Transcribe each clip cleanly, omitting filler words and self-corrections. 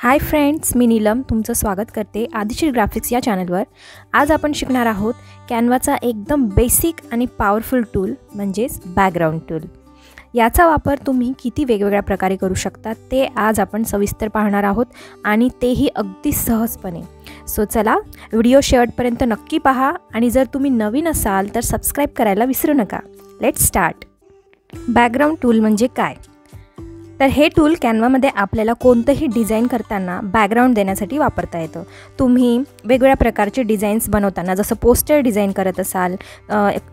Hi friends, मी नीलम तुमचं स्वागत करते आदिश्री ग्राफिक्स या चॅनलवर। आज आपण शिकणार आहोत कॅनवाचा एकदम बेसिक आणि पॉवरफुल टूल म्हणजेच बॅकग्राऊंड टूल। याचा वापर तुम्ही किती वेगवेगळ्या प्रकारे करू शकता ते आज आपण सविस्तर पाहणार आहोत आणि तेही अगदी सहजपणे। सो चला व्हिडिओ शेवटपर्यंत नक्की पहा आणि जर तुम्ही नवीन असाल तर सबस्क्राइब करायला विसरू नका। Let's start. बॅकग्राऊंड टूल म्हणजे काय? तर हे टूल कॅनवामध्ये आपल्याला कोणतेही डिझाइन करताना बॅकग्राऊंड देण्यासाठी वापरता येतं। तुम्ही वेगवेगळ्या प्रकारचे डिझाईन्स बनवताना जसं पोस्टर डिझाइन करत असाल,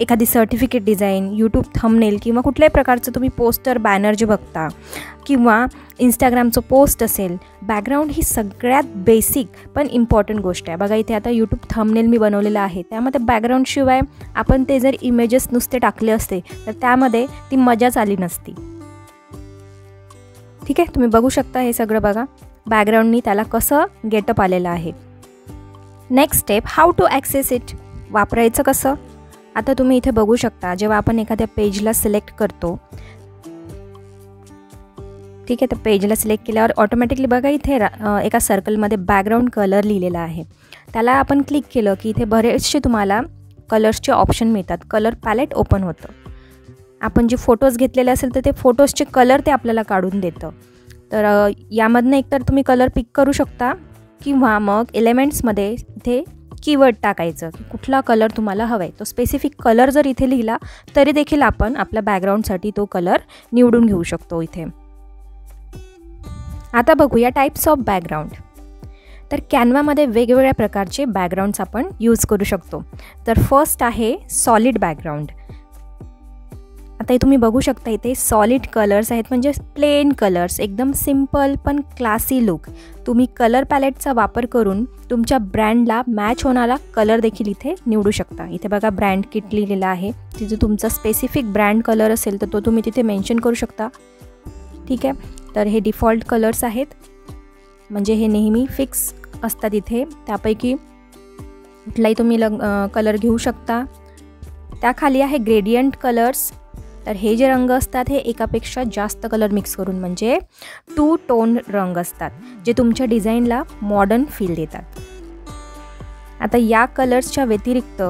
एखादी सर्टिफिकेट डिझाइन, यूट्यूब थंबनेल किंवा कुठल्याही प्रकारचं तुम्ही पोस्टर बॅनर जे बघता किंवा इंस्टाग्रामचं पोस्ट असेल, बॅकग्राऊंड ही सगळ्यात बेसिक पण इम्पॉर्टंट गोष्ट आहे। बघा इथे आता यूट्यूब थंबनेल मी बनवलेलं आहे, त्यामध्ये बॅकग्राऊंड शिवाय आपण ते जर इमेजेस नुसते टाकले असते तर त्यामध्ये ती मजाच आली नसती। ठीक आहे, तुम्ही बघू शकता हे सगळं बघा बॅकग्राऊंडनी त्याला कसं गेटअप आलेलं आहे। Next step, how to access it, वापरायचं कसं? आता तुम्ही इथे बघू शकता जेव्हा आपण एखाद्या पेजला सिलेक्ट करतो, ठीक आहे, तर पेजला सिलेक्ट केल्यावर ऑटोमॅटिकली बघा इथे एका सर्कलमध्ये बॅकग्राऊंड कलर लिहिलेला आहे। त्याला आपण क्लिक केलं की इथे बरेचसे तुम्हाला कलर्सचे ऑप्शन मिळतात, कलर पॅलेट ओपन होतं। आपण जे फोटोज घेतलेले असेल तर ते फोटोजचे कलर ते आपल्याला काढून देतं। तर यामधनं एकतर तुम्ही कलर पिक करू शकता किंवा मग एलिमेंट्समध्ये इथे कीवर्ड टाकायचं की कुठला कलर तुम्हाला हवा आहे, तो स्पेसिफिक कलर जर इथे लिहिला तरी देखील आपण आपल्या बॅकग्राऊंडसाठी तो कलर निवडून घेऊ शकतो इथे। आता बघूया टाइप्स ऑफ बॅकग्राऊंड। तर कॅनवामध्ये वेगवेगळ्या प्रकारचे बॅकग्राऊंड्स आपण यूज करू शकतो। तर फर्स्ट आहे सॉलिड बॅकग्राऊंड। आता तुम्ही बघू शकता इथे सॉलिड कलर्स आहेत, म्हणजे प्लेन कलर्स, एकदम सिंपल पण क्लासी लुक। तुम्ही कलर पॅलेटचा वापर करून तुमच्या ब्रँडला मॅच होणारा कलर देखील इथे निवडू शकता। इथे बघा ब्रँड किट लिहिलेला आहे, तिथे तुमचा स्पेसिफिक ब्रँड कलर असेल तर तो तुम्ही तिथे मेन्शन करू शकता। ठीक आहे, तर हे डिफॉल्ट कलर्स आहेत, म्हणजे हे नेहमी फिक्स असतात इथे, त्यापैकी कुठलाही तुम्ही कलर घेऊ शकता। त्याखाली आहे ग्रेडियंट कलर्स। तर हे जे रंग असतात हे एकापेक्षा जास्त कलर मिक्स करून, म्हणजे 2 टोन रंग असतात जे तुमच्या डिझाईनला मॉडर्न फील देतात। आता या कलर्सच्या व्यतिरिक्त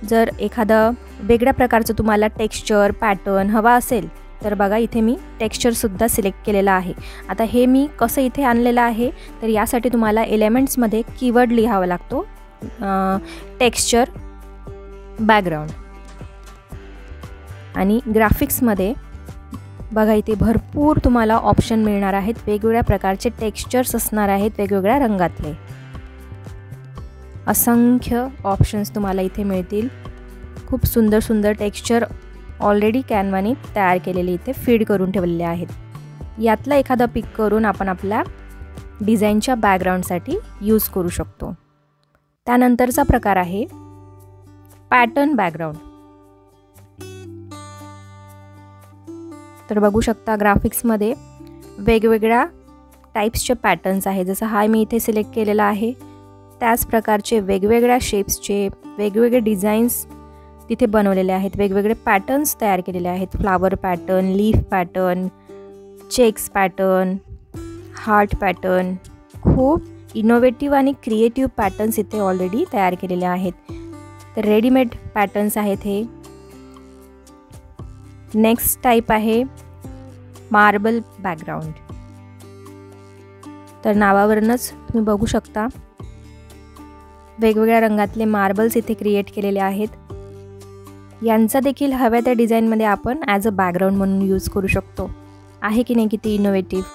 जर एखादं वेगळ्या प्रकारचं तुम्हाला टेक्स्चर पॅटर्न हवा असेल तर बघा इथे मी टेक्स्चरसुद्धा सिलेक्ट केलेलं आहे। आता हे मी कसं इथे आणलेलं आहे, तर यासाठी तुम्हाला एलिमेंट्समध्ये कीवर्ड लिहावा लागतो, टेक्स्चर बॅकग्राऊंड, आणि ग्राफिक्समध्ये बघा इथे भरपूर तुम्हाला ऑप्शन मिळणार आहेत, वेगवेगळ्या प्रकारचे टेक्स्चर्स असणार आहेत, वेगवेगळ्या रंगातले असंख्य ऑप्शन्स तुम्हाला इथे मिळतील। खूप सुंदर सुंदर टेक्स्चर ऑलरेडी कॅनवाने तयार केलेले इथे फीड करून ठेवलेले आहेत। यातला एखादा पिक करून आपण आपल्या डिझाईनच्या बॅकग्राऊंडसाठी यूज करू शकतो। त्यानंतरचा प्रकार आहे पॅटर्न बॅकग्राऊंड। तर बघू शकता ग्राफिक्समध्ये वेगवेगळ्या टाईप्सचे पॅटर्न्स आहेत, जसं हा मी इथे सिलेक्ट केलेला आहे, त्याच प्रकारचे वेगवेगळ्या शेप्सचे वेगवेगळे डिझाईन्स तिथे बनवलेले आहेत, वेगवेगळे पॅटर्न्स तयार केलेले आहेत, flower pattern, leaf pattern, checks pattern, heart pattern, खूप इनोव्हेटिव्ह आणि क्रिएटिव्ह पॅटर्न्स इथे ऑलरेडी तयार केलेले आहेत। तर रेडीमेड पॅटर्न्स आहेत हे। नेक्स्ट टाईप आहे मार्बल बॅकग्राऊंड। तर नावावरूनच तुम्ही बघू शकता वेगवेगळ्या रंगातले मार्बल्स इथे क्रिएट केलेले आहेत। यांचा देखील हव्या त्या डिझाईनमध्ये आपण ॲज अ बॅकग्राऊंड म्हणून यूज करू शकतो। आहे की नाही किती इनोव्हेटिव्ह।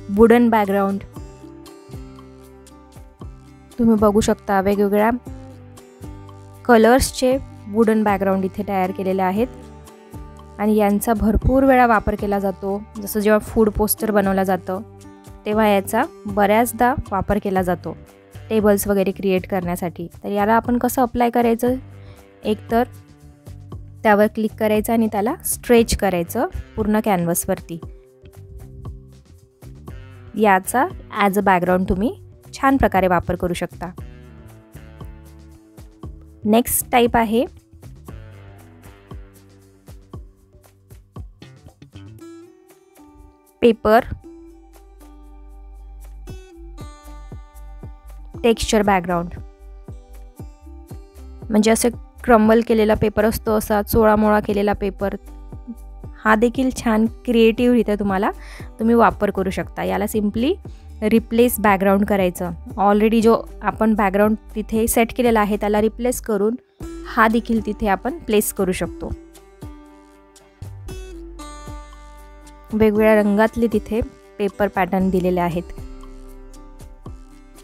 वुडन बॅकग्राऊंड तुम्ही बघू शकता, वेगवेगळ्या कलर्सचे वुडन बॅकग्राऊंड इथे तयार केलेले आहेत आणि यांचा भरपूर वेळा वापर केला जातो। जसं जेव्हा फूड पोस्टर बनवलं जातं तेव्हा याचा बऱ्याचदा वापर केला जातो टेबल्स वगैरे क्रिएट करण्यासाठी। तर याला आपण कसं अप्लाय करायचं, एकतर त्यावर क्लिक करायचं आणि त्याला स्ट्रेच करायचं पूर्ण कॅनव्हासवरती। याचा ॲज अ बॅकग्राऊंड तुम्ही छान प्रकारे वापर करू शकता। नेक्स्ट टाईप आहे पेपर टेक्स्चर बॅकग्राऊंड, म्हणजे असं क्रम्बल केलेला पेपर असतो, असा चोळामोळा केलेला पेपर, हा देखील छान क्रिएटिव्हरित्या तुम्ही वापर करू शकता. याला सिम्पली रिप्लेस बॅकग्राऊंड करायचं. ऑलरेडी जो आपण बॅकग्राऊंड तिथे सेट केलेला आहे त्याला रिप्लेस करून हा देखील तिथे आपण प्लेस करू शकतो. वेगवेगळ्या रंगातले तिथे पेपर पॅटर्न दिलेले आहेत.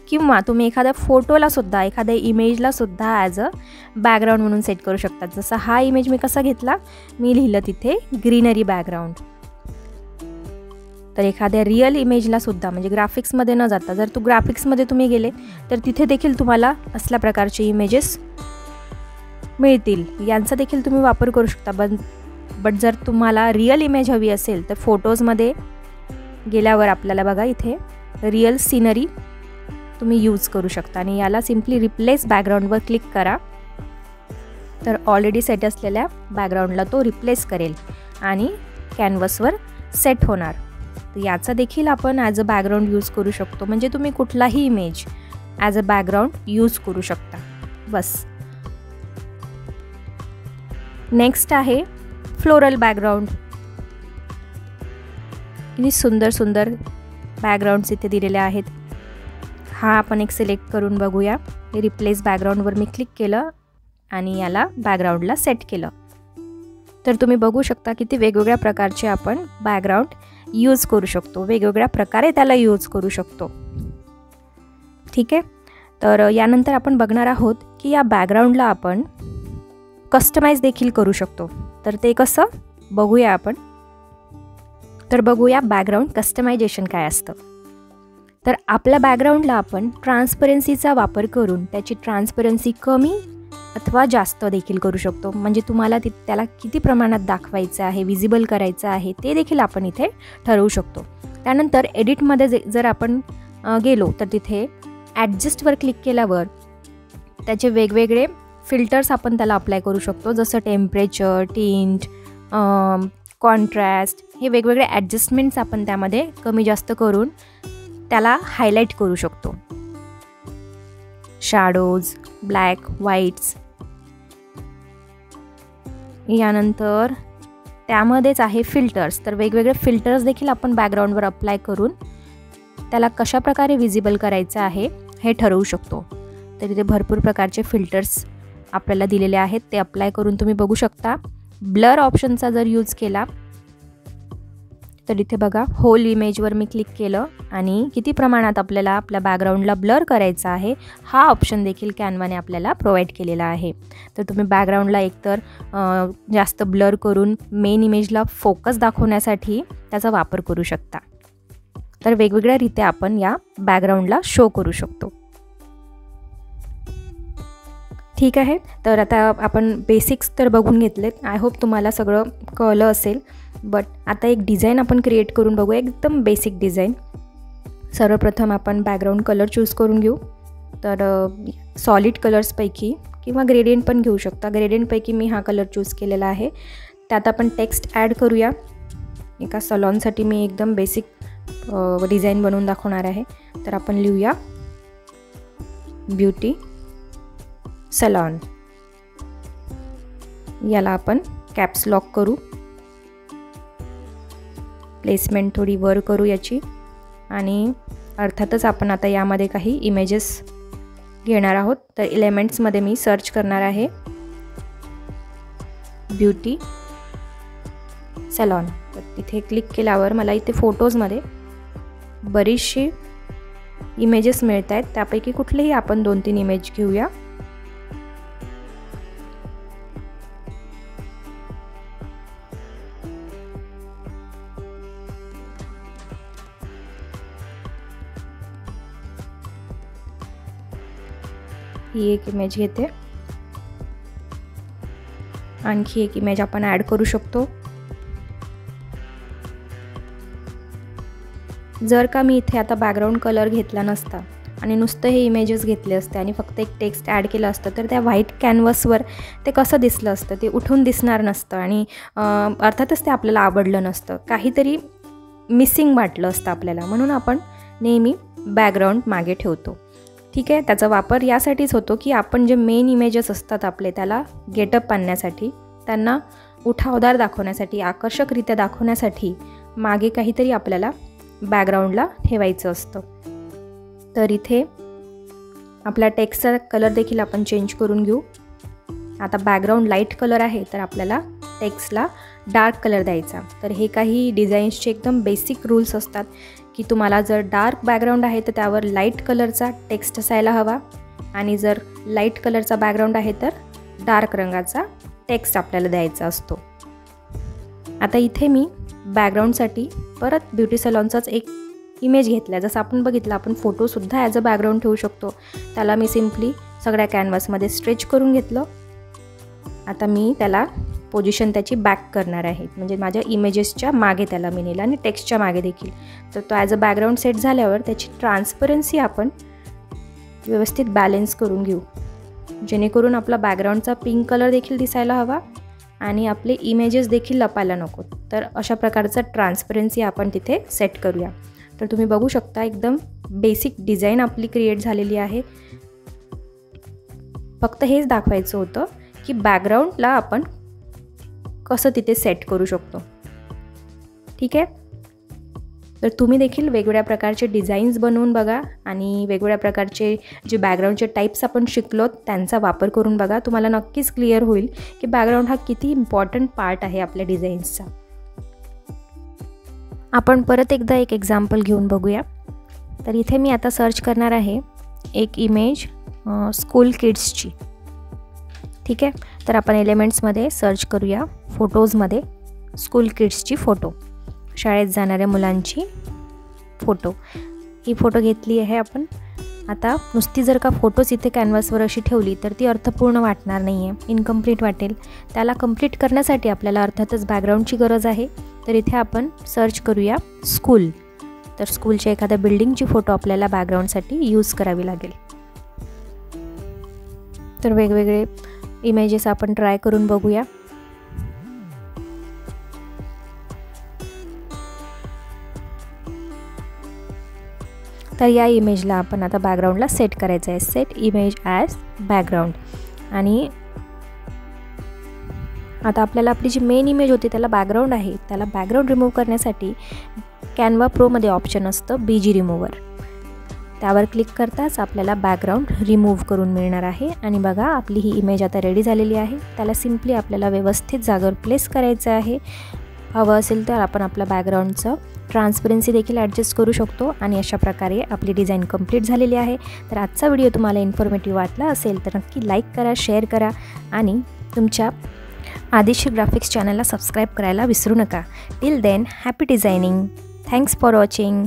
किंवा तुम्ही एखाद्या फोटोला सुद्धा, एखाद्या इमेजला सुद्धा ॲज अ बॅकग्राऊंड म्हणून सेट करू शकता. जसं हा इमेज मी कसा घेतला, मी लिहिलं तिथे ग्रीनरी बॅकग्राऊंड. तर एखाद्या रिअल इमेजला सुद्धा, म्हणजे ग्राफिक्समध्ये न जाता, जर ग्राफिक्समध्ये तुम्ही गेले तर तिथे देखील तुम्हाला असल्या प्रकारचे इमेजेस मिळतील. यांचा देखील तुम्ही वापर करू शकता. बट जर तुम्हाला रिअल इमेज हवी असेल तर फोटोजमध्ये गेल्यावर आपल्याला बघा इथे रिअल सिनरी तुम्ही यूज करू शकता. आणि याला सिम्पली रिप्लेस बॅकग्राऊंडवर क्लिक करा तर ऑलरेडी सेट असलेल्या बॅकग्राऊंडला तो रिप्लेस करेल आणि कॅनव्हासवर सेट होणार. तर याचा देखील आपण ॲज अ बॅकग्राऊंड यूज करू शकतो. म्हणजे तुम्ही कुठलाही image as a background use करू शकता. बस. नेक्स्ट आहे फ्लोरल बॅकग्राऊंड. किती सुंदर सुंदर बॅकग्राऊंड्स इथे दिलेले आहेत. हा आपण एक सिलेक्ट करून बघूया. रिप्लेस बॅकग्राऊंडवर मी क्लिक केलं आणि याला बॅकग्राऊंडला सेट केलं तर तुम्ही बघू शकता की ते वेगवेगळ्या प्रकारचे आपण बॅकग्राऊंड यूज करू शकतो. वेगवेगळ्या प्रकारे त्याला यूज करू शकतो. ठीक आहे. तर यानंतर आपण बघणार आहोत की या बॅकग्राऊंडला आपण कस्टमाइज देखील करू शकतो. तर ते कसं बघूया आपण. तर बघूया बॅकग्राऊंड कस्टमायझेशन काय असतं. तर आपल्या बॅकग्राऊंडला आपण ट्रान्सपरन्सीचा वापर करून त्याची ट्रान्सपरन्सी कमी अथवा जास्त देखील करू शकतो. म्हणजे तुम्हाला त्याला किती प्रमाणात दाखवायचं आहे, विजिबल करायचं आहे ते देखील आपण इथे ठरवू शकतो. त्यानंतर एडिटमध्ये जर आपण गेलो तर तिथे ॲडजस्टवर क्लिक केल्यावर त्याचे वेगवेगळे फिल्टर्स आपण त्याला अप्लाय करू शकतो. जसं टेम्परेचर, टिंट, कॉन्ट्रास्ट, हे वेगवेगळे ॲडजस्टमेंट्स आपण त्यामध्ये कमी जास्त करून त्याला हायलाईट करू शकतो. Shadows, black, whites. यानंतर त्यामध्येच आहे फिल्टर्स. तर वेगवेगळे फिल्टर्स देखील आपण बॅकग्राऊंडवर अप्लाय करून त्याला कशा प्रकारे विजिबल करायचं आहे हे ठरवू शकतो. तर इथे भरपूर प्रकारचे फिल्टर्स आपल्याला दिलेले आहेत. ते अप्लाय करून तुम्ही बघू शकता. ब्लर ऑप्शनचा जर यूज केला तर इथे बघा होल इमेजवर मी क्लिक केलं आणि किती प्रमाणात आपल्याला आपल्या बॅकग्राऊंडला ब्लर करायचा आहे हा ऑप्शन देखील कॅनवाने आपल्याला प्रोव्हाइड केलेला आहे. तर तुम्ही बॅकग्राऊंडला एकतर जास्त ब्लर करून मेन इमेजला फोकस दाखवण्यासाठी त्याचा वापर करू शकता. तर वेगवेगळ्या रीत्या आपण या बॅकग्राऊंडला शो करू शकतो. ठीक आहे. तर आता आपण बेसिक्स तर बघून घेतलेत. आय होप तुम्हाला सगळं कळलं असेल. बट आता एक डिझाईन आपण क्रिएट करून बघू. एकदम बेसिक डिझाईन. सर्वप्रथम आपण बॅकग्राऊंड कलर चूज करून घेऊ. तर सॉलिड कलर्सपैकी किंवा ग्रेडियंट पण घेऊ शकता. ग्रेडियंटपैकी मी हा कलर चूज केलेला आहे. त्यात आपण टेक्स्ट ॲड करूया. एका सलॉनसाठी मी एकदम बेसिक डिझाईन बनवून दाखवणार आहे. तर आपण लिहूया ब्युटी सलॉन. याला आपण कॅप्स लॉक करू. प्लेसमेंट थोडी वर करू याची. आणि अर्थातच आपण आता यामध्ये काही इमेजेस घेणार आहोत. तर एलिमेंट्समध्ये मी सर्च करणार आहे ब्युटी सलॉन. तर तिथे क्लिक केल्यावर मला इथे फोटोजमध्ये बरीचशी इमेजेस मिळत आहेत. त्यापैकी कुठलेही आपण 2-3 इमेज घेऊया. ही एक इमेज घेते. आणखी एक इमेज आपण ॲड करू शकतो. जर का मी इथे आता बॅकग्राऊंड कलर घेतला नसता आणि नुसतं हे इमेजेस घेतले असते आणि फक्त एक टेक्स्ट ॲड केलं असतं तर त्या व्हाईट कॅनव्हासवर ते कसं दिसलं असतं, ते उठून दिसणार नसतं आणि अर्थातच ते आपल्याला आवडलं नसतं. काहीतरी मिसिंग वाटलं असतं आपल्याला. म्हणून आपण नेहमी बॅकग्राऊंड मागे ठेवतो. ठीक आहे, त्याचा वापर यासाठीच होतो की आपण जे मेन इमेजेस असतात आपले त्याला गेटअप आणण्यासाठी, त्यांना उठावदार दाखवण्यासाठी, आकर्षकरित्या दाखवण्यासाठी मागे काहीतरी आपल्याला बॅकग्राऊंडला ठेवायचं असतं. तर इथे आपल्या टेक्स्टचा कलर देखील आपण चेंज करून घेऊ. आता बॅकग्राऊंड लाईट कलर आहे तर आपल्याला टेक्स्टला डार्क कलर द्यायचा. तर हे काही डिझाईन्सचे एकदम बेसिक रूल्स असतात की तुम्हाला जर डार्क बॅकग्राऊंड आहे तर त्यावर लाईट कलरचा टेक्स्ट असायला हवा आणि जर लाईट कलरचा बॅकग्राऊंड आहे तर डार्क रंगाचा टेक्स्ट आपल्याला द्यायचा असतो. आता इथे मी बॅकग्राऊंडसाठी परत ब्युटी सलॉनचाच एक इमेज घेतला. जसं आपण बघितलं आपण फोटोसुद्धा ॲज अ बॅकग्राऊंड ठेवू शकतो. त्याला मी सिम्पली सगळ्या कॅनव्हासमध्ये स्ट्रेच करून घेतलं. आता मी त्याला पोझिशन त्याची बॅक करणार आहे, म्हणजे माझ्या इमेजेसच्या मागे त्याला मी नेलं आणि टेक्स्टच्या मागे देखील. तर तो ॲज अ बॅकग्राऊंड सेट झाल्यावर त्याची ट्रान्सपरन्सी आपण व्यवस्थित बॅलेन्स करून घेऊ, जेणेकरून आपला बॅकग्राऊंडचा पिंक कलर देखील दिसायला हवा आणि आपले इमेजेस देखील लपायला नको. तर अशा प्रकारचं ट्रान्सपरन्सी आपण तिथे सेट करूया. तर तुम्ही बघू शकता एकदम बेसिक डिझाईन आपली क्रिएट झालेली आहे. फक्त हेच दाखवायचं होतं की बॅकग्राऊंडला आपण कसं तिथे सेट करू शकतो. ठीक आहे, तर तुम्ही देखील वेगवेगळ्या प्रकारचे डिझाईन्स बनवून बघा आणि वेगवेगळ्या प्रकारचे जे बॅकग्राऊंडचे टाईप्स आपण शिकलो त्यांचा वापर करून बघा. तुम्हाला नक्कीच क्लिअर होईल की बॅकग्राऊंड हा किती इम्पॉर्टंट पार्ट आहे आपल्या डिझाईन्सचा. आपण परत एकदा एक एक्झाम्पल घेऊन बघूया. तर इथे मी आता सर्च करणार आहे एक इमेज स्कूल किड्सची. ठीक आहे, तर आपण एलिमेंट्समध्ये सर्च करूया, फोटोजमध्ये स्कूल किड्सची फोटो, शाळेत जाणाऱ्या मुलांची फोटो. ही फोटो घेतली आहे आपण. आता नुसती जर का फोटोज इथे कॅनव्हासवर अशी ठेवली तर ती अर्थपूर्ण वाटणार नाही आहे, इनकम्प्लीट वाटेल. त्याला कंप्लीट करण्यासाठी आपल्याला अर्थातच बॅकग्राऊंडची गरज आहे. तर इथे आपण सर्च करूया स्कूल. तर स्कूलच्या एखाद्या बिल्डिंगची फोटो आपल्याला बॅकग्राऊंडसाठी यूज करावी लागेल. तर वेगवेगळे इमेजेस आपण ट्राय करून बघूया. तर या इमेजला आपण आता बॅकग्राऊंडला सेट करायचं आहे. Set image as background. आणि आता आपल्याला आपली जी मेन इमेज होती त्याला बॅकग्राऊंड आहे, त्याला बॅकग्राऊंड रिमूव्ह करण्यासाठी कॅनव्हा प्रोमध्ये ऑप्शन असतं BG रिमूव्हर. त्यावर क्लिक करताच आपल्याला बॅकग्राऊंड रिमूव्ह करून मिळणार आहे. आणि बघा आपली ही इमेज आता रेडी झालेली आहे. त्याला सिम्पली आपल्याला व्यवस्थित जागेवर प्लेस करायचं आहे. हवं असेल तर आपण आपल्या बॅकग्राऊंडचं ट्रान्सपरन्सी देखील ॲडजस्ट करू शकतो. आणि अशा प्रकारे आपली डिझाईन कंप्लीट झालेली आहे. तर आजचा व्हिडिओ तुम्हाला इन्फॉर्मेटिव्ह वाटला असेल तर नक्की लाईक करा, शेअर करा आणि तुमच्या आदिश्री ग्राफिक्स चॅनलला सबस्क्राईब करायला विसरू नका. Till then happy designing. Thanks for watching.